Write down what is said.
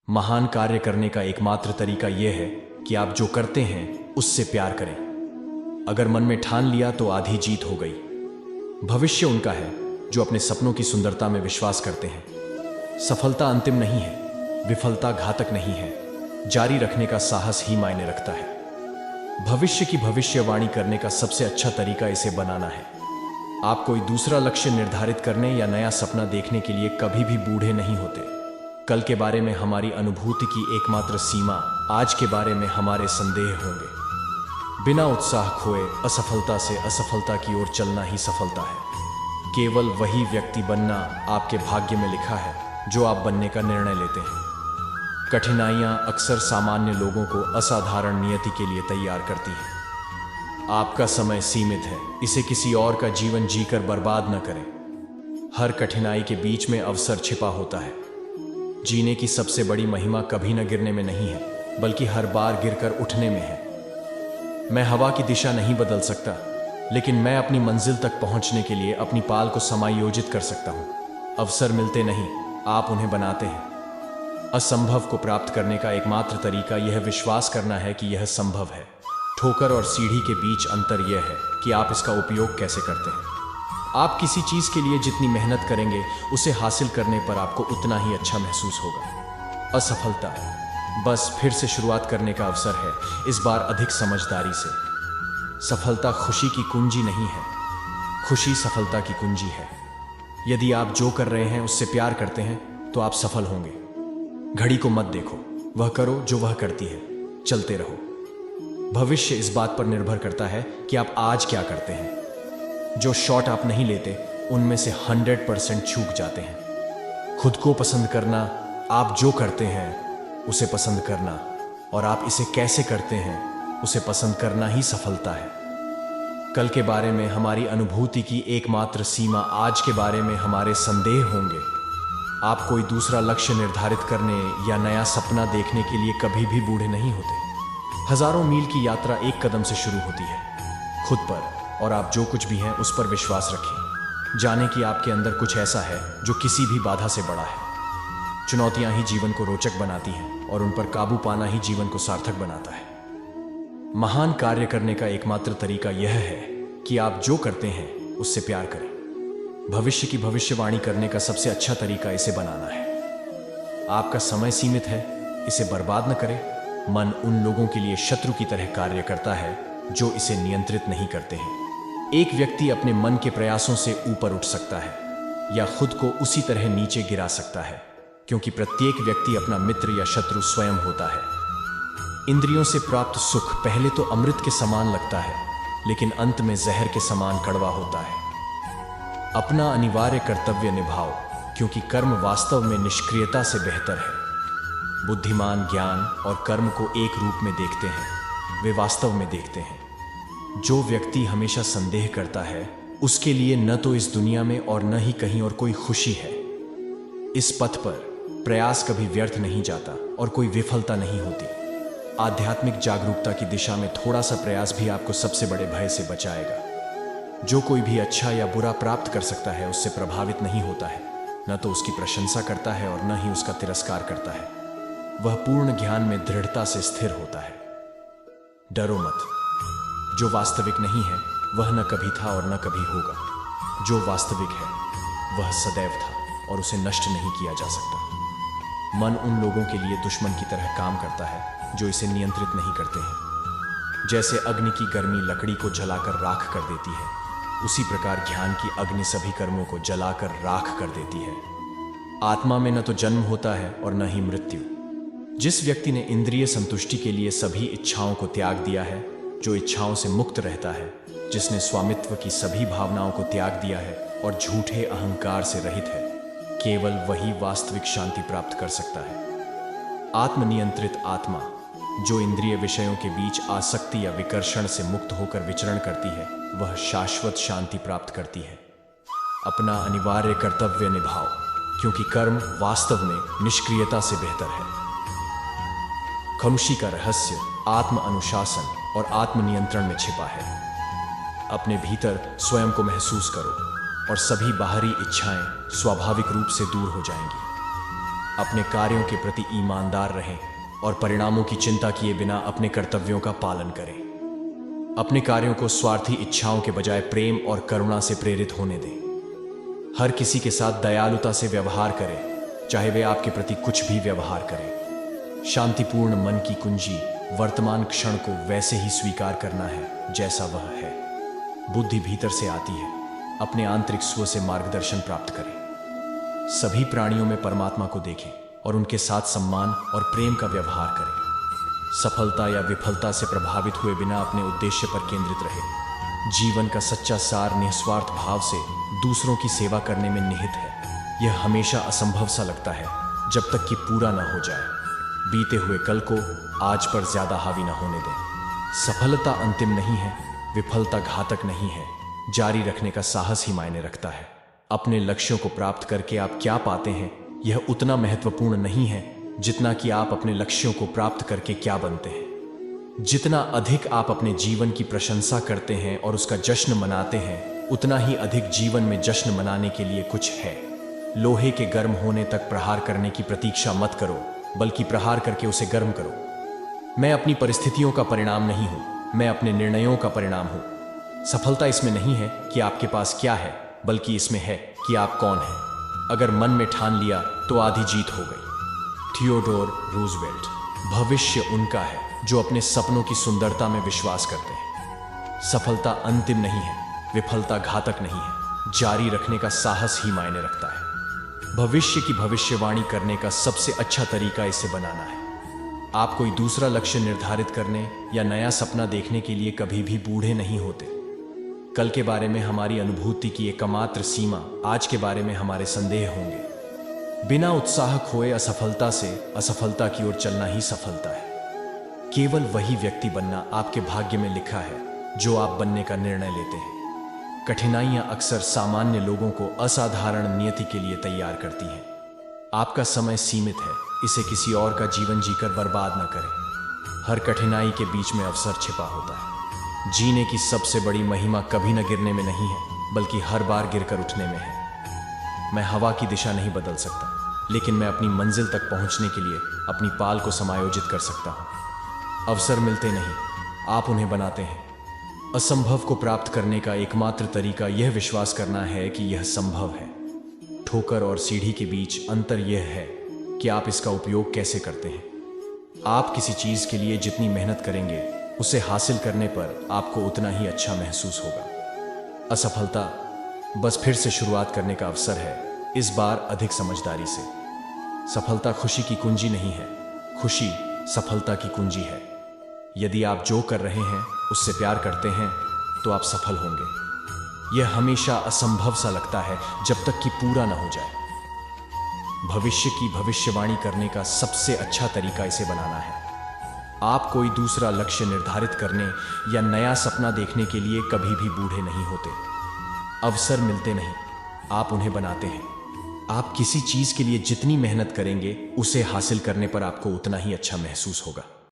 महान कार्य करने का एकमात्र तरीका यह है कि आप जो करते हैं उससे प्यार करें। अगर मन में ठान लिया तो आधी जीत हो गई। भविष्य उनका है जो अपने सपनों की सुंदरता में विश्वास करते हैं। सफलता अंतिम नहीं है, विफलता घातक नहीं है, जारी रखने का साहस ही मायने रखता है। भविष्य की भविष्यवाणी करने का सबसे अच्छा तरीका इसे बनाना है। आप कोई दूसरा लक्ष्य निर्धारित करने या नया सपना देखने के लिए कभी भी बूढ़े नहीं होते। कल के बारे में हमारी अनुभूति की एकमात्र सीमा आज के बारे में हमारे संदेह होंगे। बिना उत्साह खोए असफलता से असफलता की ओर चलना ही सफलता है। केवल वही व्यक्ति बनना आपके भाग्य में लिखा है जो आप बनने का निर्णय लेते हैं। कठिनाइयां अक्सर सामान्य लोगों को असाधारण नियति के लिए तैयार करती हैं। आपका समय सीमित है, इसे किसी और का जीवन जीकर बर्बाद न करें। हर कठिनाई के बीच में अवसर छिपा होता है। जीने की सबसे बड़ी महिमा कभी न गिरने में नहीं है, बल्कि हर बार गिरकर उठने में है। मैं हवा की दिशा नहीं बदल सकता, लेकिन मैं अपनी मंजिल तक पहुंचने के लिए अपनी पाल को समायोजित कर सकता हूं। अवसर मिलते नहीं, आप उन्हें बनाते हैं। असंभव को प्राप्त करने का एकमात्र तरीका यह विश्वास करना है कि यह संभव है। ठोकर और सीढ़ी के बीच अंतर यह है कि आप इसका उपयोग कैसे करते हैं। आप किसी चीज के लिए जितनी मेहनत करेंगे, उसे हासिल करने पर आपको उतना ही अच्छा महसूस होगा। असफलता बस फिर से शुरुआत करने का अवसर है, इस बार अधिक समझदारी से। सफलता खुशी की कुंजी नहीं है, खुशी सफलता की कुंजी है। यदि आप जो कर रहे हैं उससे प्यार करते हैं तो आप सफल होंगे। घड़ी को मत देखो, वह करो जो वह करती है, चलते रहो। भविष्य इस बात पर निर्भर करता है कि आप आज क्या करते हैं। जो शॉट आप नहीं लेते उनमें से 100% चूक जाते हैं। खुद को पसंद करना, आप जो करते हैं उसे पसंद करना, और आप इसे कैसे करते हैं उसे पसंद करना ही सफलता है। कल के बारे में हमारी अनुभूति की एकमात्र सीमा आज के बारे में हमारे संदेह होंगे। आप कोई दूसरा लक्ष्य निर्धारित करने या नया सपना देखने के लिए कभी भी बूढ़े नहीं होते। हजारों मील की यात्रा एक कदम से शुरू होती है। खुद पर और आप जो कुछ भी हैं उस पर विश्वास रखें। जाने कि आपके अंदर कुछ ऐसा है जो किसी भी बाधा से बड़ा है। चुनौतियां ही जीवन को रोचक बनाती हैं और उन पर काबू पाना ही जीवन को सार्थक बनाता है। महान कार्य करने का एकमात्र तरीका यह है कि आप जो करते हैं उससे प्यार करें। भविष्य की भविष्यवाणी करने का सबसे अच्छा तरीका इसे बनाना है। आपका समय सीमित है, इसे बर्बाद न करें। मन उन लोगों के लिए शत्रु की तरह कार्य करता है जो इसे नियंत्रित नहीं करते हैं। एक व्यक्ति अपने मन के प्रयासों से ऊपर उठ सकता है या खुद को उसी तरह नीचे गिरा सकता है, क्योंकि प्रत्येक व्यक्ति अपना मित्र या शत्रु स्वयं होता है। इंद्रियों से प्राप्त सुख पहले तो अमृत के समान लगता है, लेकिन अंत में जहर के समान कड़वा होता है। अपना अनिवार्य कर्तव्य निभाओ, क्योंकि कर्म वास्तव में निष्क्रियता से बेहतर है। बुद्धिमान ज्ञान और कर्म को एक रूप में देखते हैं, वे वास्तव में देखते हैं। जो व्यक्ति हमेशा संदेह करता है उसके लिए न तो इस दुनिया में और न ही कहीं और कोई खुशी है। इस पथ पर प्रयास कभी व्यर्थ नहीं जाता और कोई विफलता नहीं होती। आध्यात्मिक जागरूकता की दिशा में थोड़ा सा प्रयास भी आपको सबसे बड़े भय से बचाएगा। जो कोई भी अच्छा या बुरा प्राप्त कर सकता है उससे प्रभावित नहीं होता है, न तो उसकी प्रशंसा करता है और न ही उसका तिरस्कार करता है। वह पूर्ण ज्ञान में दृढ़ता से स्थिर होता है। डरो मत। जो वास्तविक नहीं है वह न कभी था और न कभी होगा। जो वास्तविक है वह सदैव था और उसे नष्ट नहीं किया जा सकता। मन उन लोगों के लिए दुश्मन की तरह काम करता है जो इसे नियंत्रित नहीं करते हैं। जैसे अग्नि की गर्मी लकड़ी को जलाकर राख कर देती है, उसी प्रकार ज्ञान की अग्नि सभी कर्मों को जलाकर राख कर देती है। आत्मा में न तो जन्म होता है और न ही मृत्यु। जिस व्यक्ति ने इंद्रिय संतुष्टि के लिए सभी इच्छाओं को त्याग दिया है, जो इच्छाओं से मुक्त रहता है, जिसने स्वामित्व की सभी भावनाओं को त्याग दिया है और झूठे अहंकार से रहित है, केवल वही वास्तविक शांति प्राप्त कर सकता है। आत्मनियंत्रित आत्मा, जो इंद्रिय विषयों के बीच आसक्ति या विकर्षण से मुक्त होकर विचरण करती है, वह शाश्वत शांति प्राप्त करती है। अपना अनिवार्य कर्तव्य निभाओ, क्योंकि कर्म वास्तव में निष्क्रियता से बेहतर है। खमुशी का रहस्य आत्म अनुशासन और आत्मनियंत्रण में छिपा है। अपने भीतर स्वयं को महसूस करो और सभी बाहरी इच्छाएं स्वाभाविक रूप से दूर हो जाएंगी। अपने कार्यों के प्रति ईमानदार रहें और परिणामों की चिंता किए बिना अपने कर्तव्यों का पालन करें। अपने कार्यों को स्वार्थी इच्छाओं के बजाय प्रेम और करुणा से प्रेरित होने दें। हर किसी के साथ दयालुता से व्यवहार करें, चाहे वे आपके प्रति कुछ भी व्यवहार करें। शांतिपूर्ण मन की कुंजी वर्तमान क्षण को वैसे ही स्वीकार करना है जैसा वह है। बुद्धि भीतर से आती है। अपने आंतरिक स्व से मार्गदर्शन प्राप्त करें। सभी प्राणियों में परमात्मा को देखें और उनके साथ सम्मान और प्रेम का व्यवहार करें। सफलता या विफलता से प्रभावित हुए बिना अपने उद्देश्य पर केंद्रित रहें। जीवन का सच्चा सार निस्वार्थ भाव से दूसरों की सेवा करने में निहित है। यह हमेशा असंभव सा लगता है जब तक कि पूरा न हो जाए। बीते हुए कल को आज पर ज्यादा हावी न होने दें। सफलता अंतिम नहीं है, विफलता घातक नहीं है। जारी रखने का साहस ही मायने रखता है। अपने लक्ष्यों को प्राप्त करके आप क्या पाते हैं यह उतना महत्वपूर्ण नहीं है जितना कि आप अपने लक्ष्यों को प्राप्त करके क्या बनते हैं। जितना अधिक आप अपने जीवन की प्रशंसा करते हैं और उसका जश्न मनाते हैं, उतना ही अधिक जीवन में जश्न मनाने के लिए कुछ है। लोहे के गर्म होने तक प्रहार करने की प्रतीक्षा मत करो, बल्कि प्रहार करके उसे गर्म करो। मैं अपनी परिस्थितियों का परिणाम नहीं हूं, मैं अपने निर्णयों का परिणाम हूं। सफलता इसमें नहीं है कि आपके पास क्या है, बल्कि इसमें है कि आप कौन हैं। अगर मन में ठान लिया तो आधी जीत हो गई। Theodore Roosevelt. भविष्य उनका है जो अपने सपनों की सुंदरता में विश्वास करते हैं। सफलता अंतिम नहीं है, विफलता घातक नहीं है। जारी रखने का साहस ही मायने रखता है। भविष्य की भविष्यवाणी करने का सबसे अच्छा तरीका इसे बनाना है। आप कोई दूसरा लक्ष्य निर्धारित करने या नया सपना देखने के लिए कभी भी बूढ़े नहीं होते। कल के बारे में हमारी अनुभूति की एकमात्र सीमा आज के बारे में हमारे संदेह होंगे। बिना उत्साह खोए असफलता की ओर चलना ही सफलता है। केवल वही व्यक्ति बनना आपके भाग्य में लिखा है जो आप बनने का निर्णय लेते हैं। कठिनाइयां अक्सर सामान्य लोगों को असाधारण नियति के लिए तैयार करती हैं। आपका समय सीमित है, इसे किसी और का जीवन जीकर बर्बाद न करें। हर कठिनाई के बीच में अवसर छिपा होता है। जीने की सबसे बड़ी महिमा कभी न गिरने में नहीं है, बल्कि हर बार गिरकर उठने में है। मैं हवा की दिशा नहीं बदल सकता, लेकिन मैं अपनी मंजिल तक पहुंचने के लिए अपनी पाल को समायोजित कर सकता हूं। अवसर मिलते नहीं, आप उन्हें बनाते हैं। असंभव को प्राप्त करने का एकमात्र तरीका यह विश्वास करना है कि यह संभव है। ठोकर और सीढ़ी के बीच अंतर यह है कि आप इसका उपयोग कैसे करते हैं। आप किसी चीज के लिए जितनी मेहनत करेंगे, उसे हासिल करने पर आपको उतना ही अच्छा महसूस होगा। असफलता बस फिर से शुरुआत करने का अवसर है, इस बार अधिक समझदारी से। सफलता खुशी की कुंजी नहीं है, खुशी सफलता की कुंजी है। यदि आप जो कर रहे हैं उससे प्यार करते हैं तो आप सफल होंगे। यह हमेशा असंभव सा लगता है जब तक कि पूरा न हो जाए। भविष्य की भविष्यवाणी करने का सबसे अच्छा तरीका इसे बनाना है। आप कोई दूसरा लक्ष्य निर्धारित करने या नया सपना देखने के लिए कभी भी बूढ़े नहीं होते। अवसर मिलते नहीं, आप उन्हें बनाते हैं। आप किसी चीज के लिए जितनी मेहनत करेंगे, उसे हासिल करने पर आपको उतना ही अच्छा महसूस होगा।